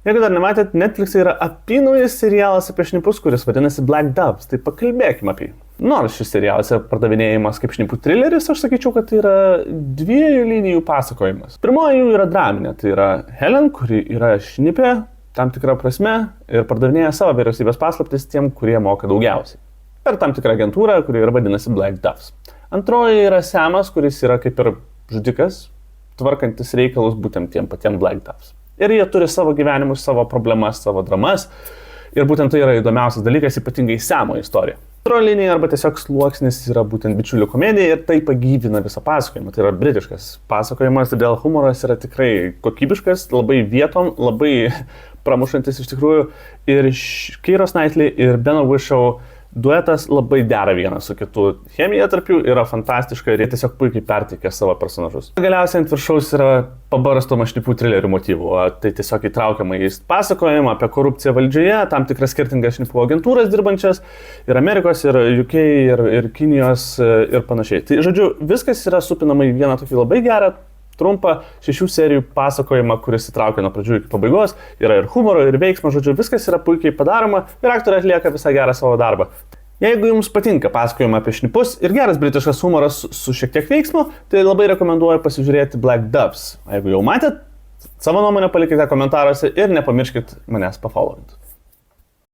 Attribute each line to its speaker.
Speaker 1: Jeigu dar nematėt, Netflix'e yra apynaujas serialas apie šnipus, kuris vadinasi Black Doves, tai pakalbėkime apie jį. Nors šis serialas yra pardavinėjimas kaip šnipų trileris, aš sakyčiau, kad tai yra 2 linijų pasakojimas. Pirmoji jų yra draminė, tai yra Helen, kuri yra šnipė, tam tikrą prasme, ir pardavinėja savo vyriausybės paslaptis tiem, kurie moka daugiausiai. Per tam tikrą agentūrą, kuri yra vadinasi Black Doves. Antroji yra Samas, kuris yra kaip ir žudikas, tvarkantis reikalus būtent tiem patiem Black Doves. Ir jie turi savo gyvenimus, savo problemas, savo dramas. Ir būtent tai yra įdomiausias dalykas, ypatingai Samo istorija. Antroji linija arba tiesiog sluoksnis yra būtent bičiulių komedija ir tai pagyvina visą pasakojimą. Tai yra britiškas pasakojimas, todėl humoras yra tikrai kokybiškas, labai vietom, labai pramušantis iš tikrųjų. Ir Keiros Knightley ir Beno Whishaw duetas labai dera vienas su kitu. Chemija tarp jų yra fantastiška ir jie tiesiog puikiai perteikia savo personažus. Galiausiai ant viršaus yra pabarstoma šnipų trilerių motyvų. Tai tiesiog įtraukiama į pasakojimą apie korupciją valdžioje, tam tikras skirtingas šnipų agentūras dirbančias ir Amerikos, ir UK, ir Kinijos ir panašiai. Tai žodžiu, viskas yra supinama į vieną tokį labai gerą, trumpą 6 serijų pasakojimą, kuris įtraukia nuo pradžių iki pabaigos. Yra ir humoro, ir veiksmo, žodžiu, viskas yra puikiai padaroma ir aktoriai atlieka visą gerą savo darbą. Jeigu jums patinka pasakojimą apie šnipus ir geras britiškas humoras su šiek tiek veiksmo, tai labai rekomenduoju pasižiūrėti Black Doves. Jeigu jau matėt, savo nuomonę palikite komentaruose ir nepamirškit manęs pafollowinti.